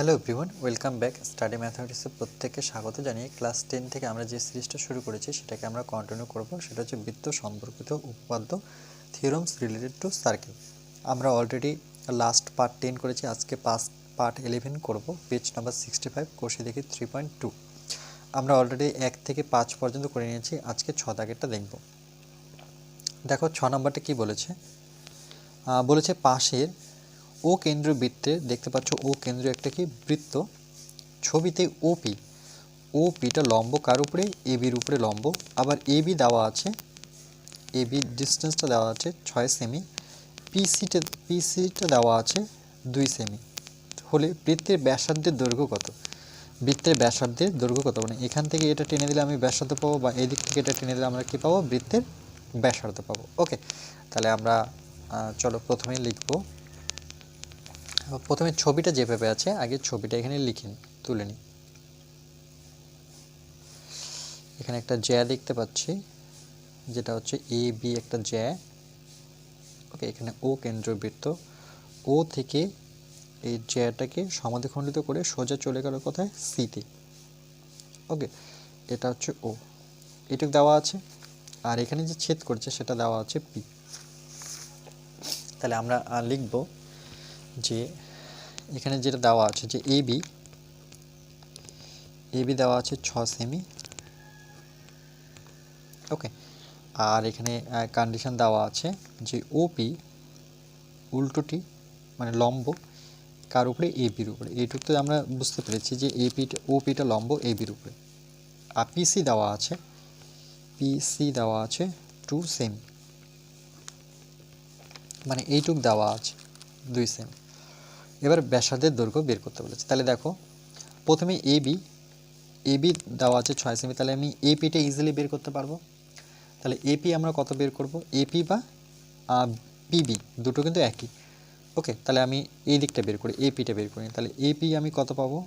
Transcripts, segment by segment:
Hello everyone, welcome back. Study ম্যাথমেটিক্সে প্রত্যেককে স্বাগত জানিয়ে ক্লাস 10 থেকে আমরা যে সিরিজটা শুরু করেছি সেটাকে আমরা কন্টিনিউ করব। সেটা হচ্ছে বৃত্ত সম্পর্কিত উপপাদ্য, থিওরামস রিলেটেড টু সার্কেল। আমরা অলরেডি লাস্ট পার্ট 10 করেছি, আজকে পার্ট 11 করব। পেজ নাম্বার 65, কোষে দেখি 3.2। আমরা অলরেডি 1 থেকে 5 পর্যন্ত করে নিয়েছি, আজকে 6 দাগেরটা দেখব। দেখো 6 নম্বরটা কি বলেছে। বলেছে পাশের ও কেন্দ্রীয় বৃত্তে, দেখতে পাচ্ছ ও কেন্দ্রীয় একটা কি বৃত্ত, ছবিতে ওপিটা লম্ব কার উপরে? এবির উপরে লম্ব। আবার এবি দেওয়া আছে, এবি ডিস্টেন্সটা দেওয়া আছে 6 সেমি, পিসিটা দেওয়া আছে 2 সেমি। হলে বৃত্তের ব্যাসার্ধের দৈর্ঘ্য কত? বৃত্তের ব্যাসার্ধের দৈর্ঘ্য কত, মানে এখান থেকে এটা টেনে দিলে আমি ব্যাসার্ধ পাবো, বা এদিক থেকে এটা টেনে দিলে আমরা কী পাবো? বৃত্তের ব্যাসার্ধ পাবো। ওকে, তাহলে আমরা চলো প্রথমেই লিখবো। প্রথমে ছবিটা যেভাবে আছে আগে ছবিটা এখানে লিখে তুলে নিই। এখানে একটা জ্যা দেখতে পাচ্ছি, যেটা হচ্ছে এ বি একটা জ্যা। ওকে, এখানে ও কেন্দ্রীয় বৃত্ত, ও থেকে এই জ্যাটাকে সমাধিখণ্ডিত করে সোজা চলে গেল কোথায়? সিতে। ওকে, এটা হচ্ছে ও, এটুকু দেওয়া আছে। আর এখানে যে ছেদ করছে সেটা দেওয়া আছে পি। তাহলে আমরা লিখব যে এখানে যেটা দেওয়া আছে যে এবি দেওয়া আছে 6 সেমি। ওকে, আর এখানে কন্ডিশন দেওয়া আছে যে ওপি উল্টোটি মানে লম্ব কার উপরে? এবির উপরে। এইটুকু তো আমরা বুঝতে পেরেছি যে ওপিটা লম্ব এবির উপরে। আর পিসি দেওয়া আছে 2 সেমি, মানে এইটুক দেওয়া আছে 2 সেমি। এবার ব্যাসার্ধের দৈর্ঘ্য বের করতে বলেছে। তাহলে দেখো প্রথমে এবি দেওয়া আছে 6 সেমি, তাহলে আমি এপিটা ইজিলি বের করতে পারবো। তাহলে এপি আমরা কত বের করব? এপি বা পিবি দুটো কিন্তু একই। ওকে, তাহলে আমি এই দিকটা বের করি, এপিটা বের করি। তাহলে এপি আমি কত পাবো?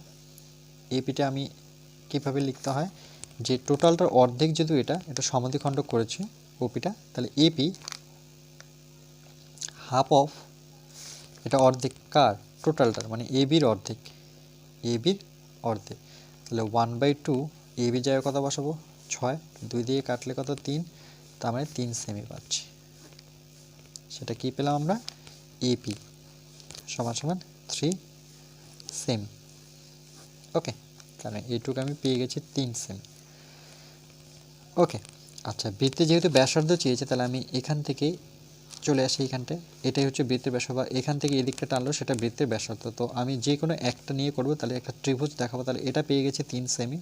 এপিটা আমি কীভাবে লিখতে হয়, যে টোটালটার অর্ধেক যেহেতু এটা সমাধিখণ্ড করেছে ওপিটা, তাহলে এপি হাফ অফ, এটা অর্ধেক কার? টোটালটার, মানে এবির অর্ধেক, তাহলে 1/2 এবি জায়গায় কত বসাবো? 6, 2 দিয়ে কাটলে কত? 3, তার মানে 3 সেমি পাচ্ছি। সেটা কি পেলাম আমরা? এপি সমান সমান 3 সেমি। ওকে, কারণ এইটুকু আমি পেয়ে গেছি 3 সেমি। ওকে, আচ্ছা, বৃত্তে যেহেতু ব্যাসার্ধ চেয়েছে, তাহলে আমি এখান থেকে চলে আসি এখানটায়। এটাই হচ্ছে বৃত্তের ব্যাসার্ধ, বা এখান থেকে এদিকটা টানলো সেটা বৃত্তের ব্যাসার্ধ। তো আমি যে কোনো একটা নিয়ে করব, তাহলে একটা ত্রিভুজ দেখাবো। তাহলে এটা পেয়ে গেছি 3 সেমি।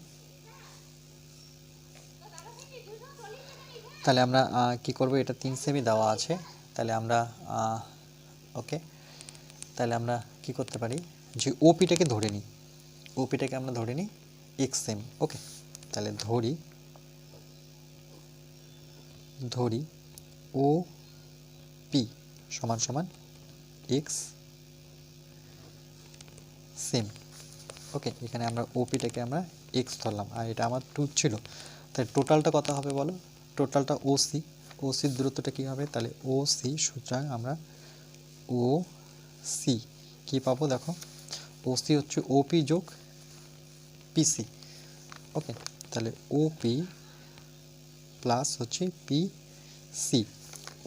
তাহলে আমরা কি করব, এটা 3 সেমি দেওয়া আছে, তাহলে আমরা ওকে, তাহলে আমরা কি করতে পারি, যে ওপিটাকে ধরে নিই, ওপিটাকে আমরা ধরে নিই x সেমি। ওকে, তাহলে ধরি ও পি সমান সমান x সেমি। ওকে, এখানে আমরা ওপিটাকে আমরা x ধরলাম, আর এটা আমার 2 ছিল। তাই টোটালটা কত হবে বলো? টোটালটা ওসির দূরত্বটা কী হবে? তাহলে ওসি, সুতরাং আমরা ওসি কী পাবো? দেখো ওসি হচ্ছে ওপি যোগ পিসি। ওকে, তাহলে ওপি প্লাস হচ্ছে পিসি।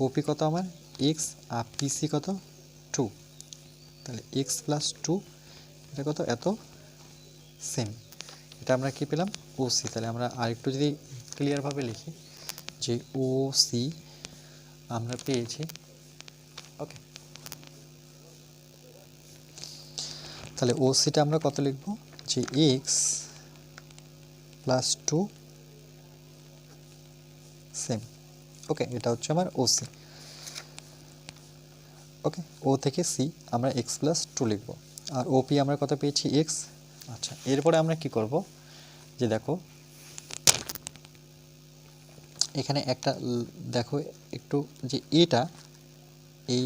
ওপি কত আমার? এক্স, আর পিসি কত? 2। তাহলে এক্স প্লাস 2, এটা কত? এত সেমি। এটা আমরা কি পেলাম? ওসি। তাহলে আমরা আরেকটু যদি ক্লিয়ারভাবে লিখি, যে ওসি আমরা পেয়েছি। ওকে, তাহলে ওসিটা আমরা কত লিখব? যে এক্স প্লাস 2 সেমি। ওকে, এটা হচ্ছে আমার ওসি। ওকে, ও থেকে সি আমরা এক্স প্লাস 2 লিখব, আর ওপি আমরা কত পেয়েছি? এক্স। আচ্ছা, এরপরে আমরা কি করব, যে দেখো এখানে একটা দেখো একটু, যে এটা এই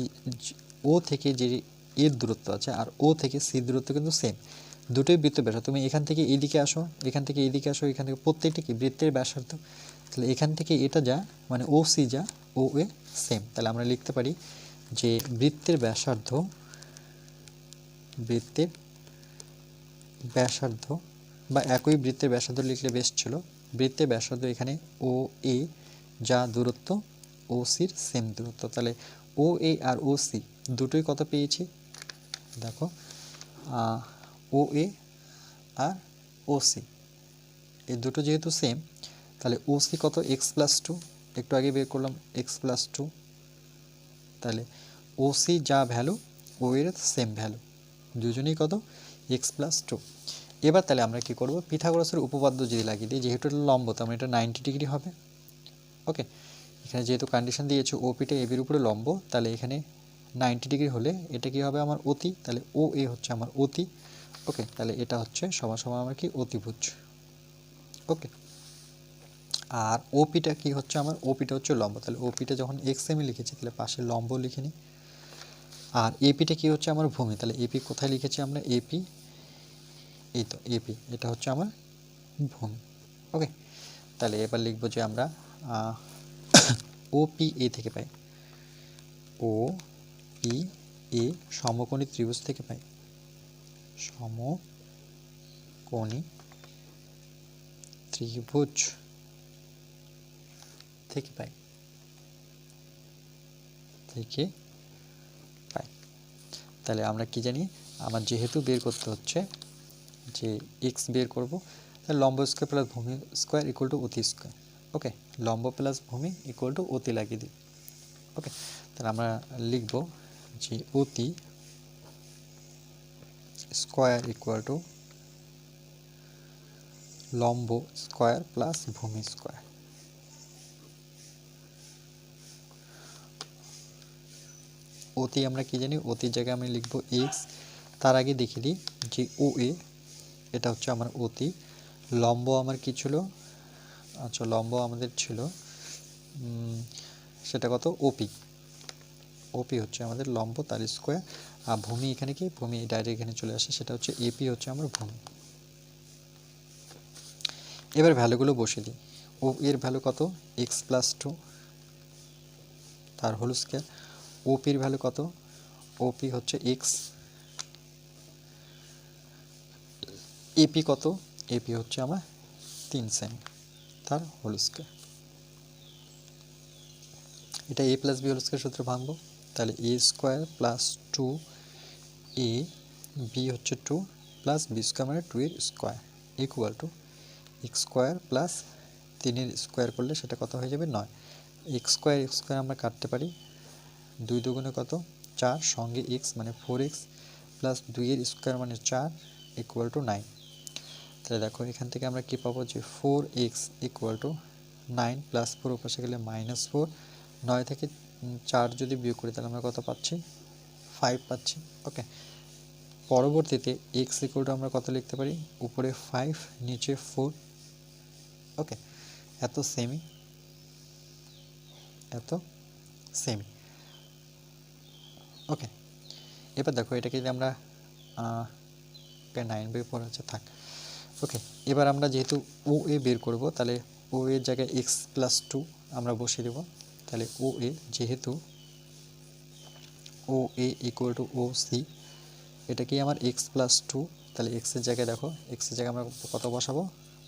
ও থেকে যে এর দূরত্ব আছে আর ও থেকে সির দূরত্ব কিন্তু সেম, দুটোই বৃত্তের ব্যাসার্ধ। তুমি এখান থেকে এইদিকে আসো, এখান থেকে এইদিকে আসো, এখান থেকে প্রত্যেকটা কি বৃত্তের ব্যাসার্ধ। তাহলে এখান থেকে এটা যা, মানে ও সি যা, ও এ সেম। তাহলে আমরা লিখতে পারি যে বৃত্তের ব্যাসার্ধ বা একই বৃত্তের ব্যাসার্ধ লিখলে বেশ ছিল। বৃত্তের ব্যাসার্ধ এখানে ও এ যা দূরত্ব ও সির সেম দূরত্ব, তাহলে ও এ আর ও সি দুটোই কত পেয়েছি দেখো, ও এ আর ও সি এই দুটো যেহেতু সেম, তাহলে ও সি কত x+2, একটু আগে বের করলাম x+2, তাহলে ও সি যা ভ্যালু ও এর সেম ভ্যালু, দুজনেই কত x+2। এবার তাহলে আমরা কি করব, পিথাগোরাসের উপপাদ্য যদি লাগিয়ে দিই, যেহেতু এটা লম্ব তার মানে এটা 90 ডিগ্রি হবে। ওকে, এখানে যেহেতু কন্ডিশন দিয়েছে ওপিটা এবির উপরে লম্ব, তাহলে এখানে 90 ডিগ্রি হলে এটা কি হবে আমার অতি, তাহলে ও এ হচ্ছে আমার অতি। ওকে, তাহলে এটা হচ্ছে সমান সমান আমার কি অতিভুজ। ওকে, আর ওপিটা কি হচ্ছে আমার, ওপিটা হচ্ছে লম্ব, তাহলে ওপিটা যখন এক্স এম লিখেছি তাহলে পাশে লম্ব লিখে নিই। আর এপিটা কি হচ্ছে আমার ভূমি, তাহলে এপি কোথায় লিখেছি আমরা, এপি এই তো এপি, এটা হচ্ছে আমার ভূমি। ওকে, তাহলে এবার লিখবো যে আমরা ও পি এ থেকে পাই, ও পি এ সমকোণী ত্রিভুজ থেকে পাই, সমকোণী ত্রিভুজ থেকে পাই, তাহলে আমরা কি জানি, আমার যেহেতু বের করতে হচ্ছে যে এক্স বের করব, তাহলে লম্ব স্কোয়ার প্লাস ভূমি স্কোয়ার ইকুয়াল টু অতি স্কোয়ার। ওকে, লম্ব প্লাস ভূমি ইকুয়াল টু অতি লাগিয়ে দিই। ওকে, তাহলে আমরা লিখব যে অতি স্কোয়ার ইকুয়াল টু লম্ব স্কোয়ার প্লাস ভূমি স্কোয়ার। অতি আমরা কি জানি, অতির জায়গায় আমি লিখব এক্স। তার আগে দেখে দিই যে ও এ এটা হচ্ছে আমার অতি, লম্ব আমার কি ছিল, আচ্ছা লম্ব আমাদের ছিল সেটা কত ওপি, ওপি হচ্ছে আমাদের লম্ব তার স্কোয়ার, আর ভূমি এখানে কি, ভূমি ডাইরেক্ট এখানে চলে আসে, সেটা হচ্ছে এপি হচ্ছে আমার ভূমি। এবার ভ্যালুগুলো বসে দিই, ও এর ভ্যালু কত x+2 তার হোল স্কোয়ার, ওপির ভ্যালু কত, ওপি হচ্ছে এক্স, এপি কত, এপি হচ্ছে আমার 3 সেমি তার হোল স্কোয়ার। এটা a plus B whole square সূত্রে ভাঙবো, তাহলে a square plus 2 a B হচ্ছে 2 প্লাস বি স্কোয়ার মানে 2 এর square equal to x square plus 3 এর স্কোয়ার করলে সেটা কত হয়ে যাবে 9। এক্স স্কোয়ার আমরা কাটতে পারি, 2 দুগুণে কত 4, সঙ্গে এক্স মানে 4x প্লাস 2 এর স্কোয়ার মানে 4 ইকুয়াল টু 9। তাহলে দেখো এখান থেকে আমরা কি পাবো যে 4x ইকুয়াল টু 9 প্লাস 4 ওপাশে গেলে -4, 9 থেকে 4 যদি বিয়োগ করি তাহলে আমরা কত পাচ্ছি 5 পাচ্ছি। ওকে, পরবর্তীতে x ইকুয়াল টু আমরা কত লিখতে পারি, উপরে 5 নিচে 4। ওকে, এত সেমি ওকে, এবার দেখো এটাকে যদি আমরা 9/4 আছে থাক। ওকে, এবার আমরা যেহেতু ও এ বের করব, তাহলে ও এর জায়গায় x+2 আমরা বসিয়ে দেব, তাহলে ও এ যেহেতু ও এ ইকুয়াল টু ও সি, এটা কি আমার x+2, তাহলে x এর জায়গায় দেখো, x এর জায়গায় আমরা কত বসাবো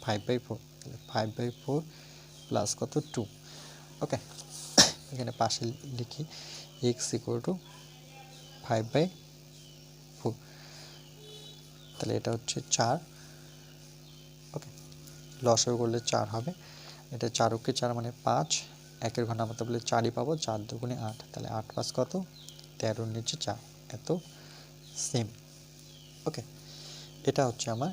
5/4, তাহলে 5/4 প্লাস কত 2। ওকে, এখানে পাশে লিখি x ইকুয়াল টু 5/4, তাহলে এটা হচ্ছে 4। ওকে, লসাগু করলে 4 হবে, এটা 4 কে 4 মানে 5, একের ঘর নামাতে বলে 4ই পাবো, 4 দুগুণে 8, তাহলে 8 5 কত 13 নিচে 4, এত সেম। ওকে, এটা হচ্ছে আমার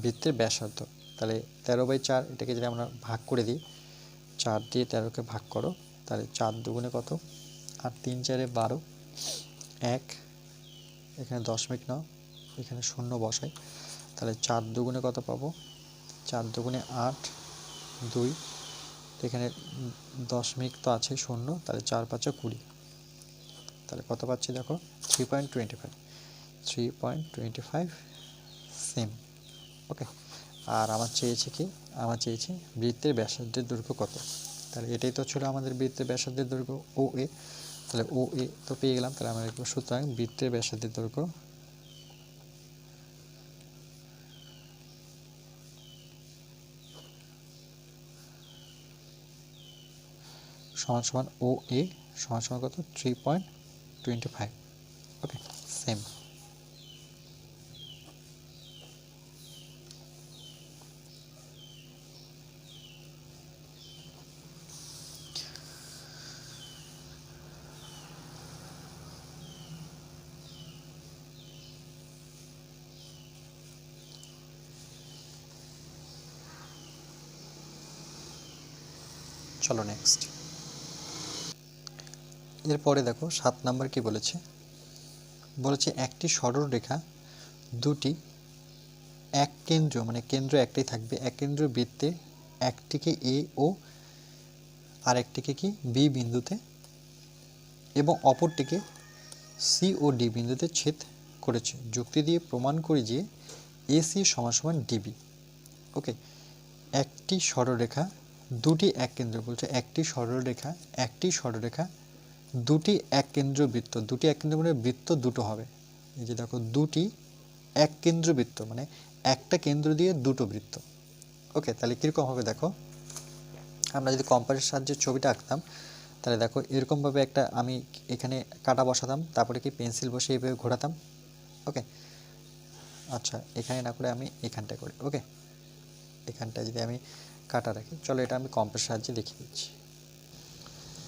বৃত্তের ব্যাসার্ধ। তাহলে 13/4 এটাকে যদি আমরা ভাগ করে দিই, 4 দিয়ে 13কে ভাগ করো, তাহলে 4 দুগুণে কত, আর 3 4 12, 1 এখানে দশমিক নাও, এখানে শূন্য বসাই, তাহলে 4 দুগুণে কত পাবো, 4 দুগুণে 8, 2, এখানে দশমিক তো আছে শূন্য, তাহলে 4 5 20, তাহলে কত পাচ্ছি দেখো 3.25 সেম। ওকে, আর আমার চেয়েছে কি, আমার চেয়েছে বৃত্তের ব্যাসার্ধের দৈর্ঘ্য কত, তাহলে এটাই তো ছিল আমাদের বৃত্তের ব্যাসার্ধের দৈর্ঘ্য ও এ, তাহলে ও এ তো পেয়ে গেলাম, তাহলে আমরা লিখব সুতরাং বৃত্তের ব্যাসার্ধের দৈর্ঘ্য সমান সমান ও এ সমান সমান কত 3.25। ওকে, সেম। চলো নেক্সট। এরপরে দেখো 7 নাম্বার কি বলেছে, বলেছে একটি সরল রেখা দুটি এক কেন্দ্র, মানে কেন্দ্র একটাই থাকবে, এক কেন্দ্র বৃত্তে একটিকে এ ও আরেকটিকে কি বি বিন্দুতে এবং অপরটিকে সি ও ডি বিন্দুতে ছেদ করেছে। যুক্তি দিয়ে প্রমাণ করি যে এসি সমান সমান ডিবি। ওকে, একটি সরলরেখা দুটি এক কেন্দ্র, বলছে একটি সরলরেখা দুটি এক কেন্দ্র বৃত্ত, দুটি এক কেন্দ্র মানে বৃত্ত দুটো হবে। এই যে দেখো দুটি এক কেন্দ্র বৃত্ত মানে একটা কেন্দ্র দিয়ে দুটো বৃত্ত। ওকে, তাহলে কীরকম হবে দেখো, আমরা যদি কম্পাসের সাহায্যে ছবিটা আঁকতাম তাহলে দেখো এরকমভাবে একটা আমি এখানে কাটা বসাতাম, তারপরে কি পেন্সিল বসে এইভাবে ঘোরাতাম। ওকে, আচ্ছা এখানে না করে আমি এখানটায় করি। ওকে, এখানটায় যদি আমি কাটা রাখি, চলো এটা আমি কম্পাসের সাহায্যে দেখিয়ে দিচ্ছি।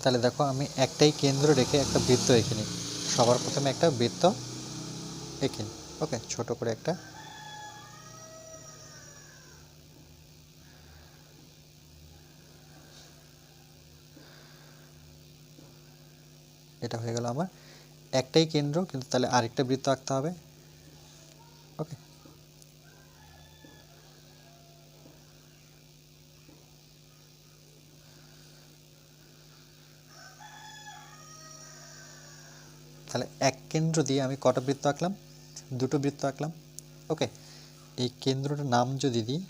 তাহলে দেখো আমি একটাই কেন্দ্র রেখে একটা বৃত্ত এঁকে নিই। সবার প্রথমে একটা বৃত্ত এঁকে নিই। ওকে, ছোট করে একটা, এটা হয়ে গেল আমার একটাই কেন্দ্র, কিন্তু তাহলে আরেকটা বৃত্ত আঁকতে হবে। ওকে, তাহলে এক কেন্দ্র দিয়ে আমি কটা বৃত্ত আঁকলাম, দুটো বৃত্ত আঁকলাম। ওকে, এই কেন্দ্রটার নাম যদি দিই,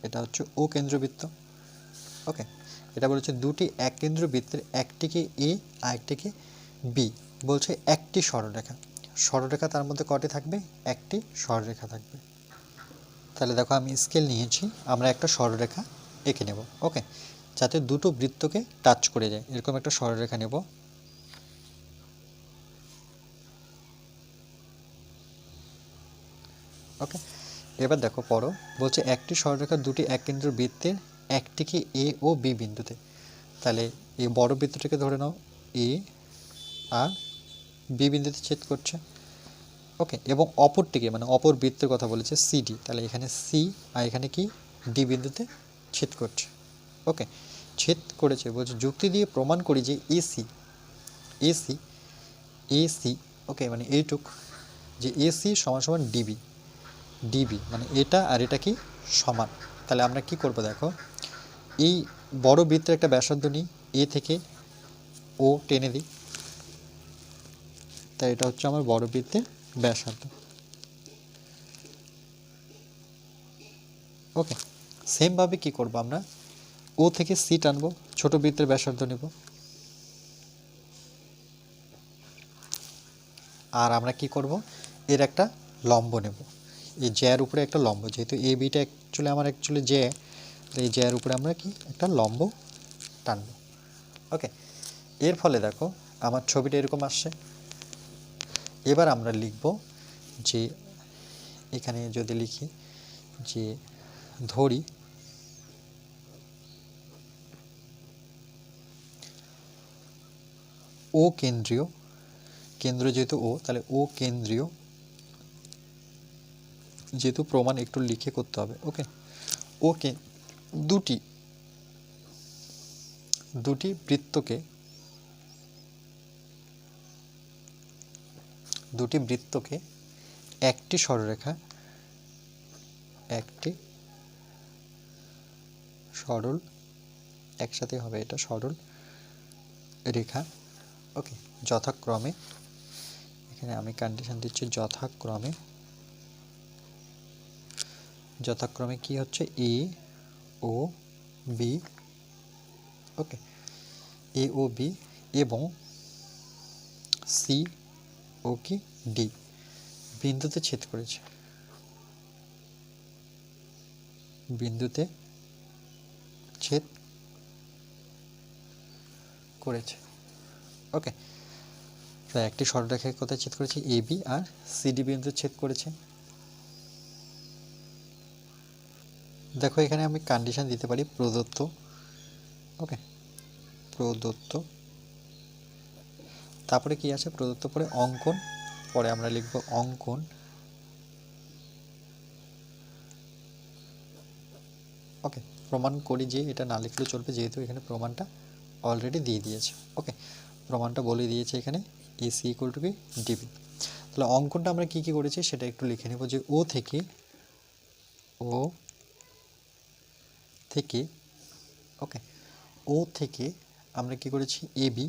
এটা হচ্ছে ও কেন্দ্রবৃত্ত। ওকে, এটা বলেছে দুটি এক কেন্দ্র বৃত্তের একটিকে এ আরেকটিকে বি, বলছে একটি সরলরেখা। সরলরেখা তার মধ্যে কটি থাকবে, একটি সরলরেখা থাকবে। তাহলে দেখো আমি স্কেল নিয়েছি, আমরা একটা সরলরেখা এঁকে নেব। ওকে, যাতে দুটো বৃত্তকে টাচ করে যায় এরকম একটা সরলরেখা নেব। ওকে, এবার দেখো পড়ো, বলছে একটি সরলরেখা দুটি এক কেন্দ্র বৃত্তের একটিকে এ ও বি বিন্দুতে। তাহলে এই বড় বৃত্তটাকে ধরে নাও এ আর বি বিন্দুতে ছেদ করছে। ওকে, এবং অপরটিকে মানে অপর বৃত্তের কথা বলেছে সিডি, তাহলে এখানে সি আর এখানে কি ডি বিন্দুতে ছেদ করছে। ওকে, ছেদ করেছে, বলছে যুক্তি দিয়ে প্রমাণ করি যে এসি এসি এসি ওকে মানে এইটুক, যে এসি সমান সমান ডিবি, ডিবি মানে এটা আর এটা কি সমান। তাহলে আমরা কি করব দেখো, এই বড় বৃত্তের একটা ব্যাসার্ধ নিই, এ থেকে ও টেনে দিই, তাই এটা হচ্ছে আমার বড় বৃত্তের ব্যাসার্ধ। ওকে, সেমভাবে কি করব, আমরা ও থেকে সি টানবো, ছোট বৃত্তের ব্যাসার্ধ নেব, আর আমরা কি করব, এর একটা লম্ব নেব, এই জ্যার উপরে একটা লম্ব, যেহেতু এ বিটা অ্যাকচুয়ালি জ্যা, এই জ্যার উপরে আমরা কি একটা লম্ব টানব। ওকে, এর ফলে দেখো আমার ছবিটা এরকম আসছে। এবার আমরা লিখব যে, এখানে যদি লিখি যে ধরি ও কেন্দ্রীয়, কেন্দ্র যেহেতু ও, তাহলে ও কেন্দ্রীয়, যেহেতু প্রমাণ একটু লিখে করতে হবে। ওকে, ওকে দুটি বৃত্তকে একটি সরলরেখা, একটি সরল, একসাথে হবে এটা সরল রেখা। ওকে, যথাক্রমে, এখানে আমি কন্ডিশন দিচ্ছি যথাক্রমে কি হচ্ছে এ ও বি। ওকে, এ ও বি এবং সি ও কি ডি বিন্দুতে ছেদ করেছে, বিন্দুতে ছেদ করেছে। ওকে, তো একটি সরলরেখায় কোথায় ছেদ করেছে? এবি আর সিডি বিন্দু ছেদ করেছে। দেখো এখানে আমি কন্ডিশন দিতে পারি প্রদত্ত। ওকে, প্রদত্ত, তারপরে কি আছে? প্রদত্ত পরে অঙ্কন, পরে আমরা লিখব অঙ্কন ওকে, প্রমাণ করি যে এটা না লিখলেও চলবে, যেহেতু এখানে প্রমাণটা অলরেডি দিয়ে দিয়েছে। ওকে, প্রমাণটা বলে দিয়েছে এখানে এসি ইকুয়াল টু কি ডিবি। তাহলে অঙ্কনটা আমরা কি কি করেছি সেটা একটু লিখে নেব, যে ও থেকে ওকে, ও থেকে আমরা কি করেছি? এবি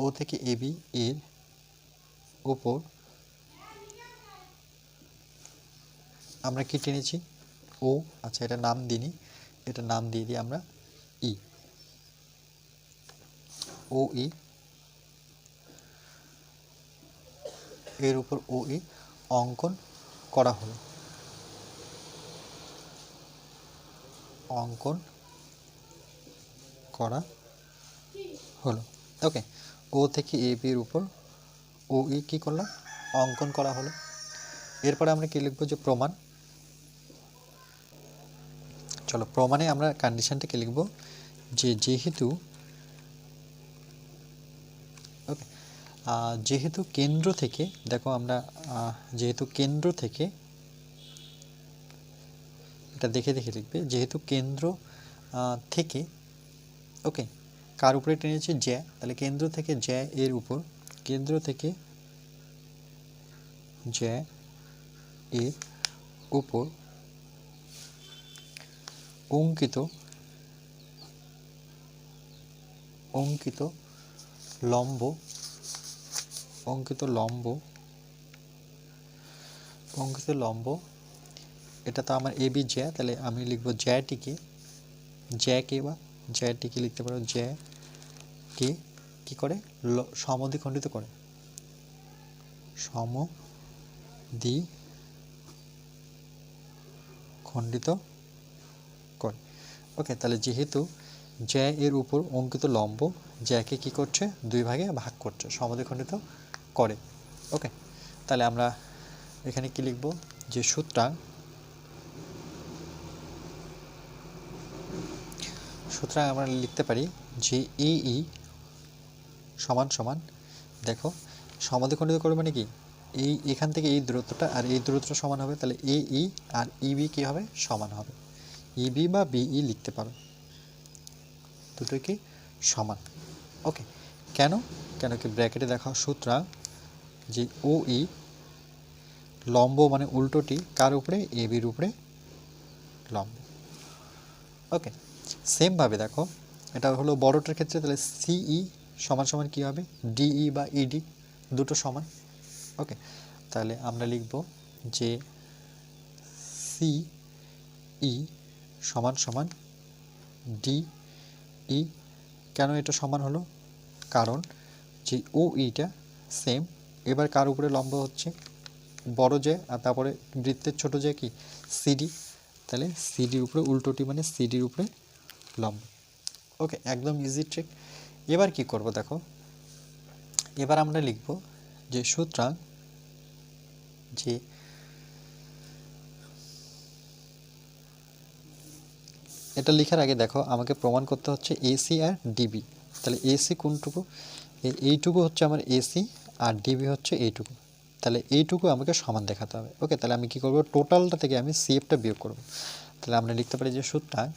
ও থেকে এবি এর উপর আমরা কি টেনেছি? ও, আচ্ছা এটা নাম দিইনি, এটা নাম দিয়ে দিই আমরা ই, ও ই এর উপর ও ই অঙ্কন করা হলো, অঙ্কন করা হলো। ওকে, ও থেকে এ বির উপর ও ই কী করলাম? অঙ্কন করা হলো। এরপরে আমরা কি লিখবো? যে প্রমাণ। চলো প্রমাণে আমরা কন্ডিশনটা কি লিখবো? যে যেহেতু ওকে, যেহেতু কেন্দ্র থেকে, দেখো আমরা যেহেতু কেন্দ্র থেকে, এটা দেখে দেখে লিখবে, যেহেতু কেন্দ্র থেকে ওকে কার উপরে টেনেছে? জ্যা, তাহলে কেন্দ্র থেকে জ্যা এর উপর, কেন্দ্র থেকে জ্যা এর উপর অঙ্কিত লম্ব এটা তো আমার এবি জ্যা, তাহলে আমি লিখবো জ্যাটিকে লিখতে পারো জ্যাকে কি করে? সমদ্বিখণ্ডিত করে, সমদ্বিখণ্ডিত করে। ওকে, তাহলে যেহেতু জ্যা এর উপর অঙ্কিত লম্ব জ্যাকে কি করছে? দুই ভাগে ভাগ করছে, সমদ্বিখণ্ডিত করে। ওকে, তাহলে আমরা এখানে কি লিখব? যে সুতরাং আমরা লিখতে পারি যে এই সমান সমান, দেখো সমদ্বিখণ্ডিত করে মানে কি? এই এখান থেকে এই দূরত্বটা আর এই দূরত্বটা সমান হবে, তাহলে এই আর ইবি কি হবে? সমান হবে। ইবি বা বিই লিখতে পারো, দুটোই কি সমান। ওকে, কেন কি ব্র্যাকেটে দেখাও, সুতরাং যে ও ই লম্ব মানে উল্টোটি কার উপরে? এবির উপরে লম্ব। ওকে, সেমভাবে দেখো এটা হলো বড়টার ক্ষেত্রে, তাহলে সিই সমান সমান কী হবে? ডিই বা ইডি, দুটো সমান। ওকে, তাহলে আমরা লিখব যে সিই সমান সমান ডিই। কেন এটা সমান হলো? কারণ যে ও ইটা সেম, এবার কার উপরে লম্ব হচ্ছে? বড় জ্যা, আর তারপরে বৃত্তের ছোট জ্যা কি? সিডি, তাহলে সিডির উপরে উল্টোটি মানে সিডির উপরে লম্ব। ওকে, একদম ইজি ট্রিক। এবার কি করব? দেখো এবার আমরা লিখব যে সুতরাং যে এটা লেখার আগে দেখো আমাকে প্রমাণ করতে হচ্ছে এসি আর ডিবি। তাহলে এসি কোনটুকু? এইটুকু হচ্ছে আমার এসি, আর ডিবি হচ্ছে এইটুকু, তাহলে এইটুকু আমাকে সমান দেখাতে হবে। ওকে, তাহলে আমি কি করব? টোটালটা থেকে আমি সিএফটা বিয়োগ করব। তাহলে আমরা লিখতে পারি যে সুতরাং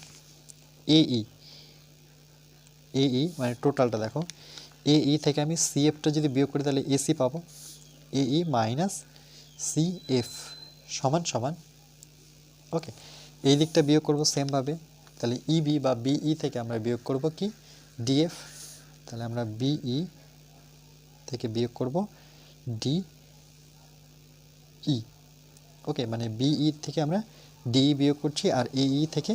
এই মানে টোটালটা, দেখো এই থেকে আমি সিএফটা যদি বিয়োগ করি তাহলে এসি পাবো, এই মাইনাস সিএফ সমান সমান। ওকে, এই দিকটা বিয়োগ করব সেমভাবে, তাহলে ইবি বা বিই থেকে আমরা বিয়োগ করব কি? ডিএফ, তাহলে আমরা বিই থেকে বিয়োগ করব ডিই। ওকে, মানে বিই থেকে আমরা ডিই বিয়োগ করছি, আর এই থেকে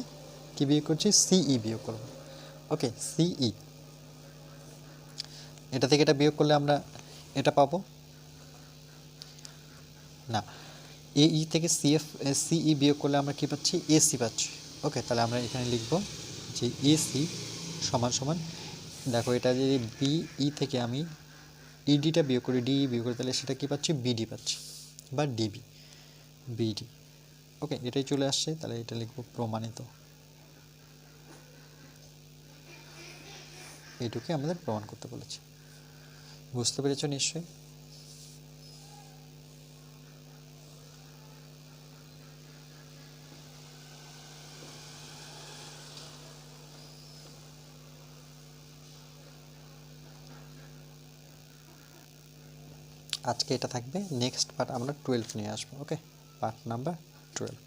কি বিয়োগ করছি? সিই বিয়োগ করব। ওকে, সিই, এটা থেকে এটা বিয়োগ করলে আমরা এটা পাবো না, এই থেকে সিই বিয়োগ করলে আমরা কি পাচ্ছি? এসি পাচ্ছি। ওকে, তাহলে আমরা এখানে লিখব যে এসি সমান সমান, দেখো এটা যদি বিই থেকে আমি ইডিটা বিয়োগ করি, ডিই বিয়োগ করি, তাহলে সেটা কী পাচ্ছি, বিডি পাচ্ছি বা ডিবি, বিডি। ওকে, এটাই চলে আসছে, তাহলে এটা লিখব প্রমাণিত। এইটুকুই আমাদের প্রমাণ করতে বলেছে। বুঝতে পেরেছ নিশ্চয়ই? আজকে এটা থাকবে, নেক্সট পার্ট আমরা 12 নিয়ে আসবো। ওকে, পার্ট নাম্বার 12।